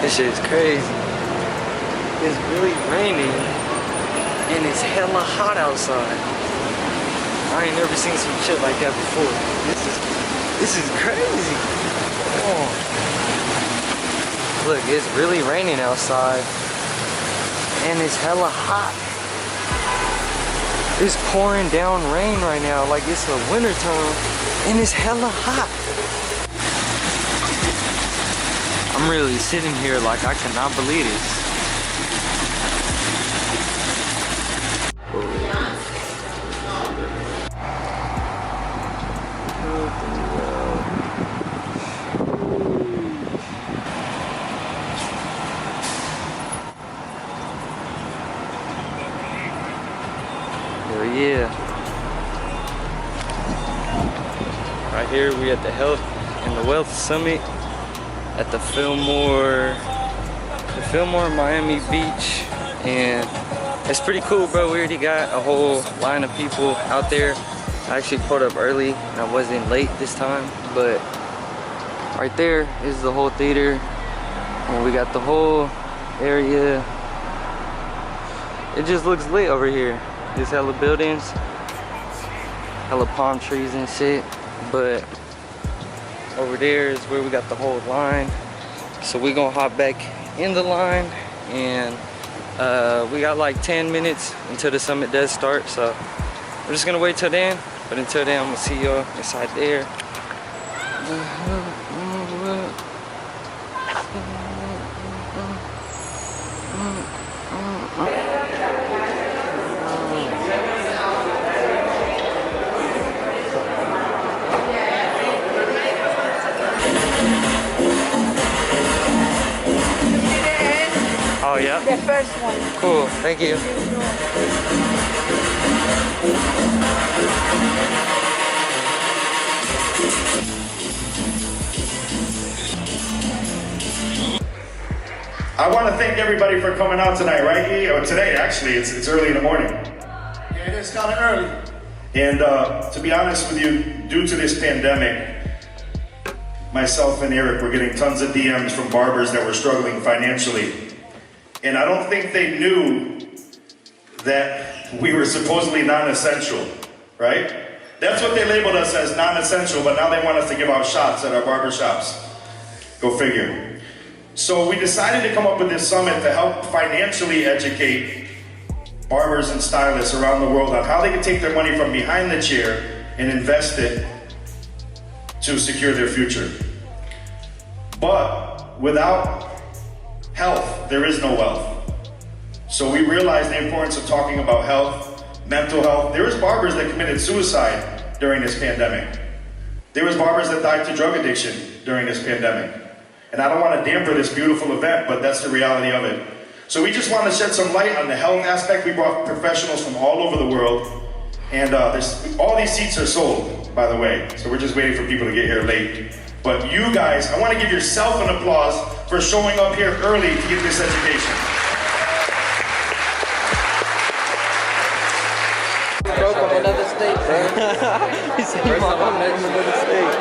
This shit is crazy. It's really raining and it's hella hot outside. I ain't never seen some shit like that before. This is crazy. Oh. Look, it's really raining outside and it's hella hot. It's pouring down rain right now like it's a winter time and it's hella hot. I'm really sitting here like I cannot believe this. Yeah. Right here we at the Health and the Wealth Summit at the Fillmore Miami Beach, and it's pretty cool, bro. We already got a whole line of people out there. I actually pulled up early and I wasn't late this time, but right there is the whole theater and we got the whole area. It just looks lit over here. There's hella buildings, hella palm trees and shit, but over there is where we got the whole line. So we gonna hop back in the line, and we got like 10 minutes until the summit does start, so we're just gonna wait till then. But until then, I'm gonna see y'all inside there. Oh, yeah? The first one. Cool, thank you. I want to thank everybody for coming out tonight, right? Or today, actually, it's early in the morning. Yeah, it is kind of early. And to be honest with you, due to this pandemic, myself and Eric were getting tons of DMs from barbers that were struggling financially. And I don't think they knew that we were supposedly non-essential, right? That's what they labeled us as, non-essential, but now they want us to give out shots at our barbershops. Go figure. So we decided to come up with this summit to help financially educate barbers and stylists around the world on how they can take their money from behind the chair and invest it to secure their future. But without health, there is no wealth. So we realized the importance of talking about health, mental health. There was barbers that committed suicide during this pandemic. There was barbers that died to drug addiction during this pandemic. And I don't want to damper this beautiful event, but that's the reality of it. So we just want to shed some light on the health aspect. We brought professionals from all over the world. And all these seats are sold, by the way. So we're just waiting for people to get here late. But you guys, I want to give yourself an applause for showing up here early to get this education. Bro, from another state, bro. He said he's from another state.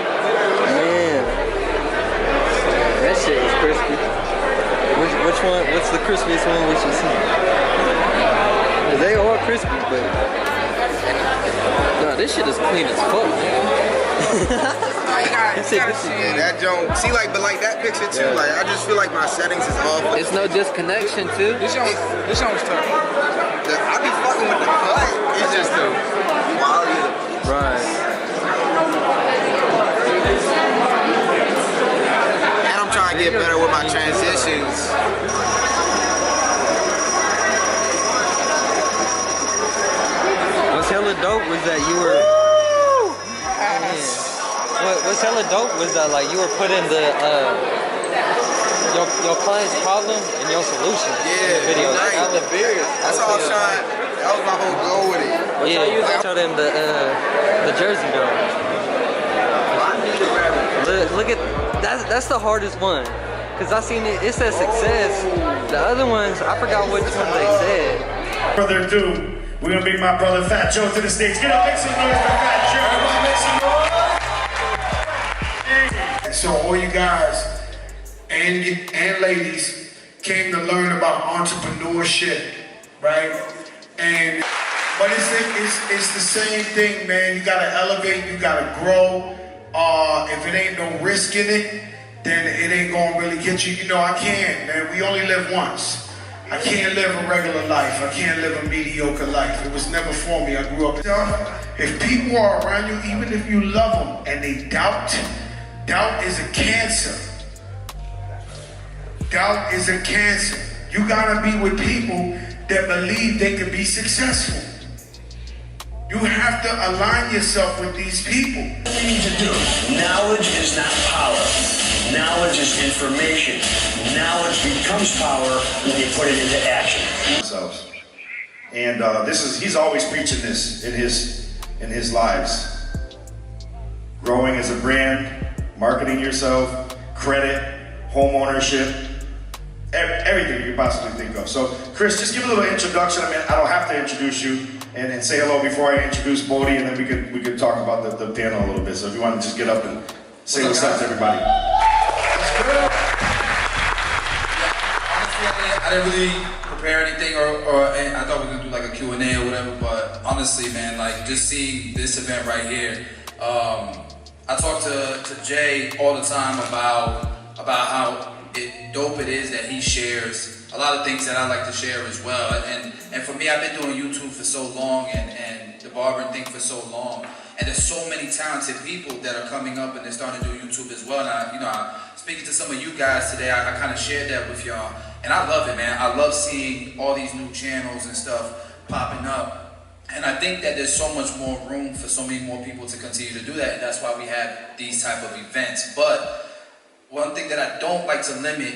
Man. That shit is crispy. Which one, what's the crispiest one we should see? They all crispy, but... No, this shit is clean as fuck, man. That joint, see, like, but like that picture too, like, I just feel like my settings is off. It's no disconnection too. This joint's tough. I be fucking with the cut. It's just the quality of the picture. Right. And I'm trying to get better with my transitions. What's hella dope was that you were. What's hella dope was that, like, you were putting the your client's problem and your solution in the video. Nice. That's all I was trying. That was my whole goal with it. Yeah, you show them the jersey though. Look at that's the hardest one, cause I seen it. It says success. The other ones, I forgot which one they said. Further ado, we're gonna bring my brother Fat Joe to the stage. Get up, make some noise for Fat Joe. Make some noise. So all you guys and ladies came to learn about entrepreneurship, right? But it's the same thing, man. You gotta elevate, you gotta grow. If it ain't no risk in it, then it ain't gonna really get you. You know, I can't, man. We only live once. I can't live a regular life. I can't live a mediocre life. It was never for me. I grew up. If people are around you, even if you love them, and they doubt is a cancer. Doubt is a cancer. You gotta be with people that believe they can be successful. You have to align yourself with these people. What you need to do, knowledge is not power. Knowledge is information. Knowledge becomes power when you put it into action. And he's always preaching this in his lives. Growing as a brand, marketing yourself, credit, home ownership, everything you could possibly think of. So, Chris, just give a little introduction. I mean, I don't have to introduce you and say hello before I introduce Bodie, and then we could talk about the panel a little bit. So if you want to just get up and say what's up to everybody. I didn't really prepare anything, and I thought we were gonna do like a Q&A or whatever, but honestly, man, like just seeing this event right here, I talk to Jay all the time about how dope it is that he shares a lot of things that I like to share as well. And for me, I've been doing YouTube for so long and the barbering thing for so long, and there's so many talented people that are coming up and they're starting to do YouTube as well. And speaking to some of you guys today, I kind of shared that with y'all, and I love it, man. I love seeing all these new channels and stuff popping up, and I think that there's so much more room for so many more people to continue to do that, and that's why we have these type of events. But one thing that I don't like to limit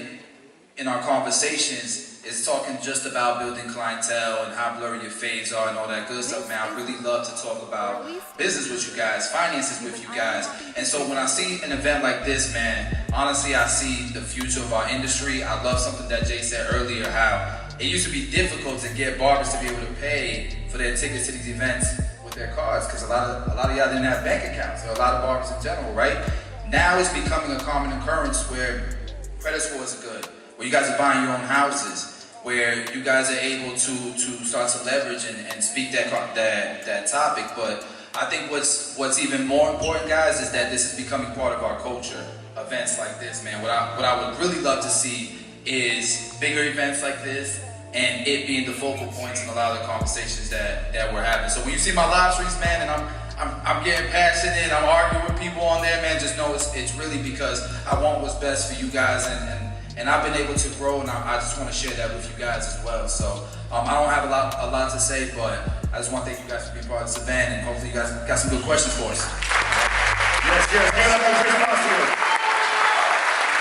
in our conversations is talking just about building clientele and how blurry your fades are and all that good stuff, man. I really love to talk about business with you guys, finances with you guys. And so when I see an event like this, man, honestly, I see the future of our industry. I love something that Jay said earlier, how it used to be difficult to get barbers to be able to pay for their tickets to these events with their cards, because a lot of y'all didn't have bank accounts, or a lot of barbers in general, right? Now it's becoming a common occurrence where credit scores are good, where you guys are buying your own houses, where you guys are able to start to leverage and speak that topic. But I think what's even more important, guys, is that this is becoming part of our culture. Events like this, man. What I would really love to see is bigger events like this, and it being the focal points in a lot of the conversations that we're having. So when you see my live streams, man, and I'm getting passionate, I'm arguing with people on there, man, just know it's really because I want what's best for you guys, and I've been able to grow, and I just want to share that with you guys as well. So I don't have a lot to say, but I just want to thank you guys for being part of this event, and hopefully you guys got some good questions for us. Yes.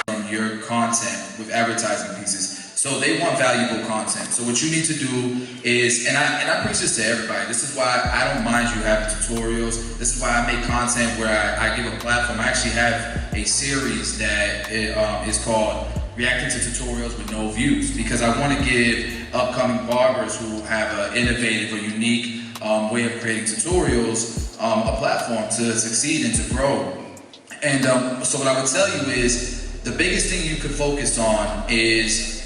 From your content with advertising pieces. So they want valuable content. So what you need to do is, and I preach this to everybody, this is why I don't mind you having tutorials. This is why I make content where I give a platform. I actually have a series that is called Reacting to Tutorials with No Views, because I want to give upcoming barbers who have an innovative or unique way of creating tutorials a platform to succeed and to grow. And so what I would tell you is, the biggest thing you could focus on is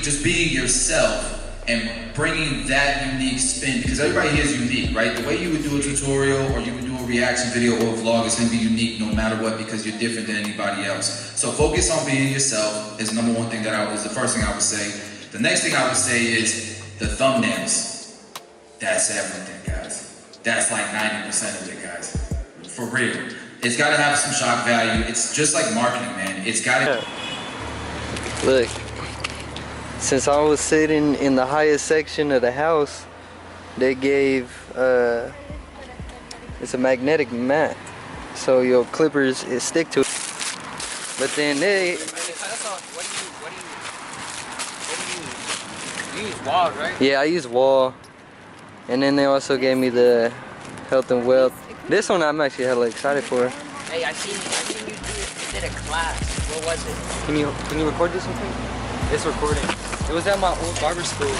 just being yourself and bringing that unique spin, because everybody here is unique, right? The way you would do a tutorial or you would do a reaction video or a vlog is going to be unique no matter what, because you're different than anybody else. So focus on being yourself is number one thing is the first thing I would say. The next thing I would say is the thumbnails. That's everything, guys. That's like 90% of it, guys. For real. It's got to have some shock value. It's just like marketing, man. It's got to... Look, since I was sitting in the highest section of the house, they gave, it's a magnetic mat, so your clippers stick to it. But then they... You use wall, right? Yeah, I use wall. And then they also gave me the health and wealth. This one I'm actually hella excited for. Hey, I seen you did a class. What was it? Can you record this one, please? It's recording. It was at my old barber school.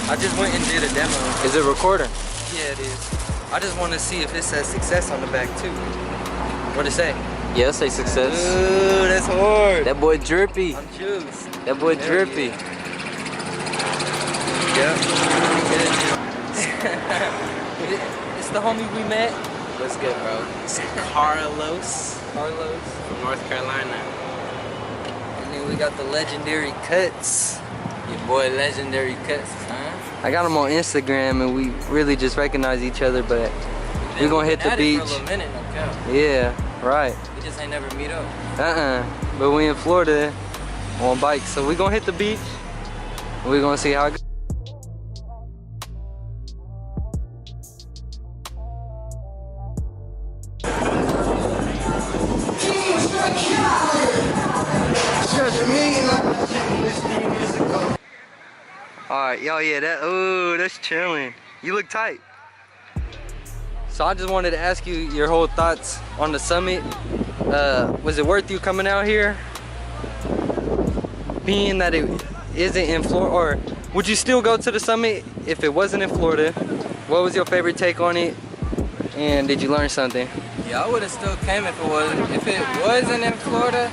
I just went and did a demo. Is it recording? Yeah, it is. I just want to see if it says success on the back too. What'd it say? Yeah, say success. Ooh, that's hard. That boy drippy. I'm juiced. That boy drippy. Yeah. It's the homie we met. What's good, bro? It's Carlos from North Carolina. And then we got the legendary Cuts. Your boy Legendary Cuts, huh? I got him on Instagram and we really just recognize each other, but we're gonna hit the beach. For a little minute, no cap. Yeah, right. We just ain't never meet up. But we in Florida on bikes, so we gonna hit the beach. We're gonna see how it goes. Alright, yo, yeah, that's chilling. You look tight. So I just wanted to ask you your whole thoughts on the summit. Was it worth you coming out here? Being that it isn't in Florida, or would you still go to the summit if it wasn't in Florida? What was your favorite take on it? And did you learn something? Yeah, I would have still came if it wasn't in Florida.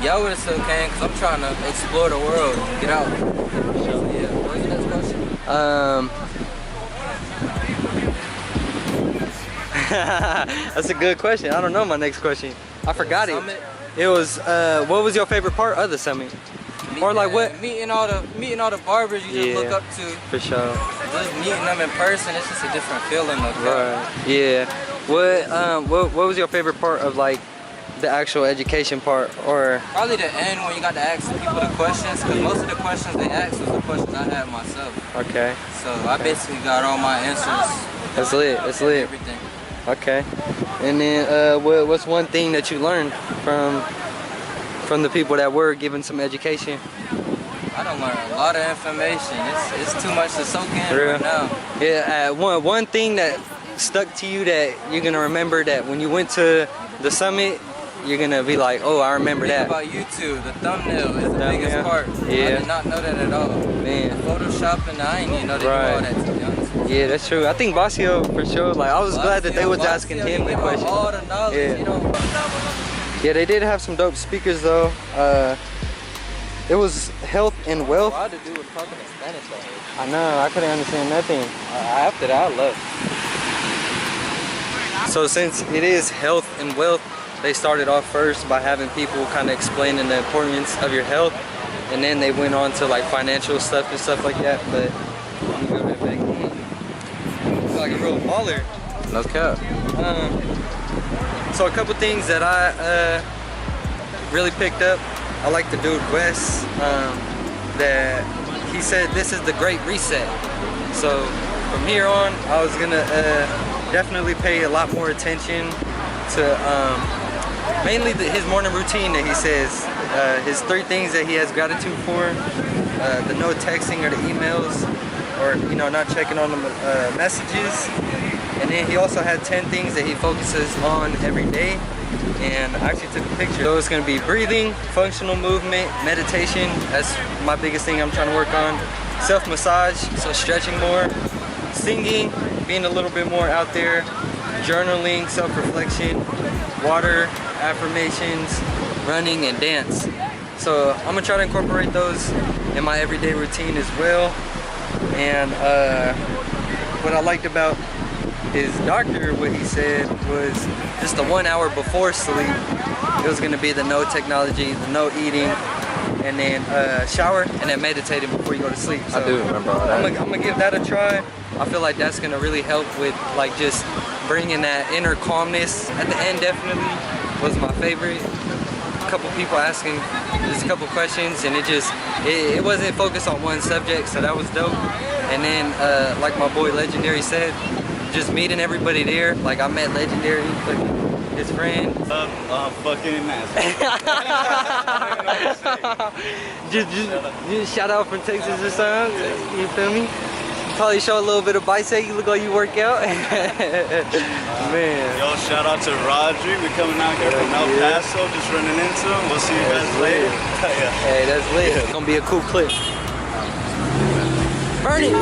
Yeah, I would have still came because I'm trying to explore the world, get out. So yeah, what was the next question? That's a good question. I don't know my next question. I forgot it. Summit? It was what was your favorite part of the summit? Or like what? Meeting all the barbers you just look up to. For sure. Just meeting them in person, it's just a different feeling. Right. Yeah. What was your favorite part of like the actual education part, or? Probably the end when you got to ask people the questions, because most of the questions they asked was the questions I had myself. Okay. So I basically got all my answers. That's lit. That's lit. Everything. Okay. And then what's one thing that you learned from the people that were given some education? I done learned a lot of information. It's too much to soak in right now. Yeah. One thing that stuck to you that you're gonna remember, that when you went to the summit, you're gonna be like, oh, I remember that. About YouTube, the thumbnail is the biggest part. Yeah. I did not know that at all. Man. Photoshopping, I ain't even know they do all that, to be honest. Yeah, that's true. I think Basio for sure. Like, I was glad that they was asking him the question. All the knowledge, you know. Yeah, they did have some dope speakers though. It was health and wealth. All the dude was talking in Spanish though. I know, I couldn't understand nothing. After that, I left. So since it is health and wealth, they started off first by having people kind of explaining the importance of your health, and then they went on to like financial stuff and stuff like that. But let me go right back in. It's like a real baller. No cap. So a couple things that I really picked up. I like the dude Wes, that he said this is the great reset. So from here on, I was gonna definitely pay a lot more attention to mainly his morning routine that he says, his 3 things that he has gratitude for, the no texting or the emails, or not checking on the messages. And then he also had 10 things that he focuses on every day. And I actually took a picture. So it's gonna be breathing, functional movement, meditation. That's my biggest thing I'm trying to work on. Self-massage, so stretching more. Singing, being a little bit more out there. Journaling, self-reflection, water, affirmations, running, and dance. So I'm gonna try to incorporate those in my everyday routine as well. And what I liked about his doctor, what he said was just the 1 hour before sleep, it was gonna be the no technology, the no eating, and then shower, and then meditating before you go to sleep. So I do remember all that. I'm gonna give that a try. I feel like that's gonna really help with like just bringing that inner calmness. At the end, definitely was my favorite. A couple people asking just a couple questions, and it wasn't focused on one subject, so that was dope. And then like my boy Legendary said, just meeting everybody there. Like I met Legendary, like his friend. Fucking nice. just shout out from Texas or something. You feel me? Probably show a little bit of bicep. You look like you work out. Man. Yo, shout out to Rodri. We're coming out here from El Paso, just running into him. We'll see you guys later. Hey, that's lit. It's gonna be a cool clip. Burn it!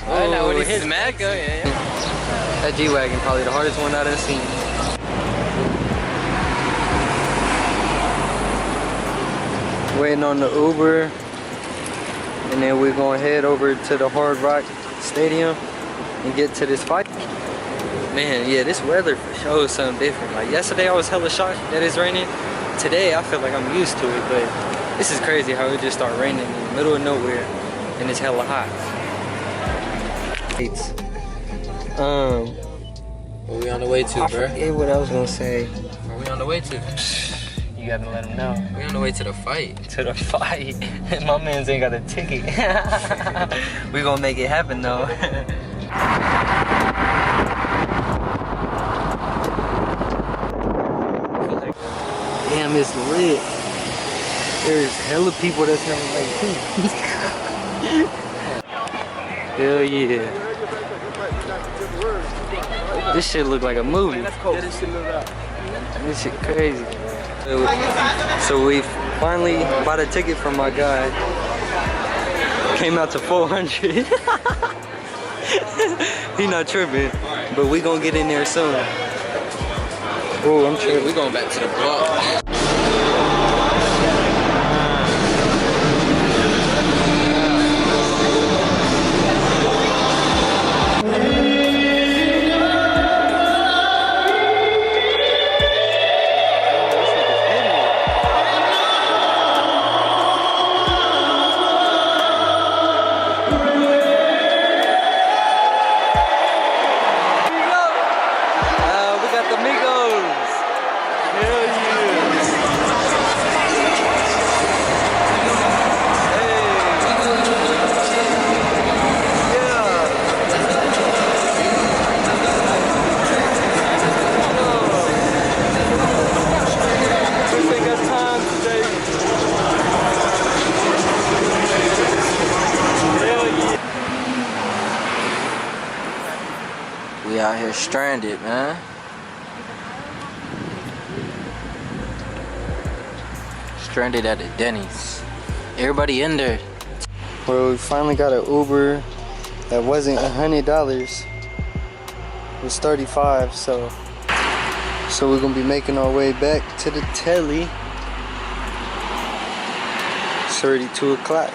I know when he's mad, go, yeah. That G-Wagon probably the hardest one I done seen. Waiting on the Uber, and then we're gonna head over to the Hard Rock Stadium and get to this fight. Man, yeah, this weather for sure is something different. Like yesterday I was hella shocked that it's raining. Today I feel like I'm used to it, but this is crazy how it just started raining in the middle of nowhere and it's hella hot. Where we on the way to, I bro? forget what I was gonna say. Where we on the way to? You gotta let him know. We on the way to the fight. To the fight. My mans ain't got a ticket. We gonna make it happen though. Damn, it's lit. There's hella people that's never like Hell yeah. This shit look like a movie. This shit crazy. So we finally bought a ticket from my guy. Came out to 400. He not tripping, but we gonna get in there soon. Oh, I'm tripping. We going back to the block. We out here stranded, man. Stranded at the Denny's. Everybody in there. Well, we finally got an Uber that wasn't $100. It was 35, so we're gonna be making our way back to the telly. It's already 2 o'clock.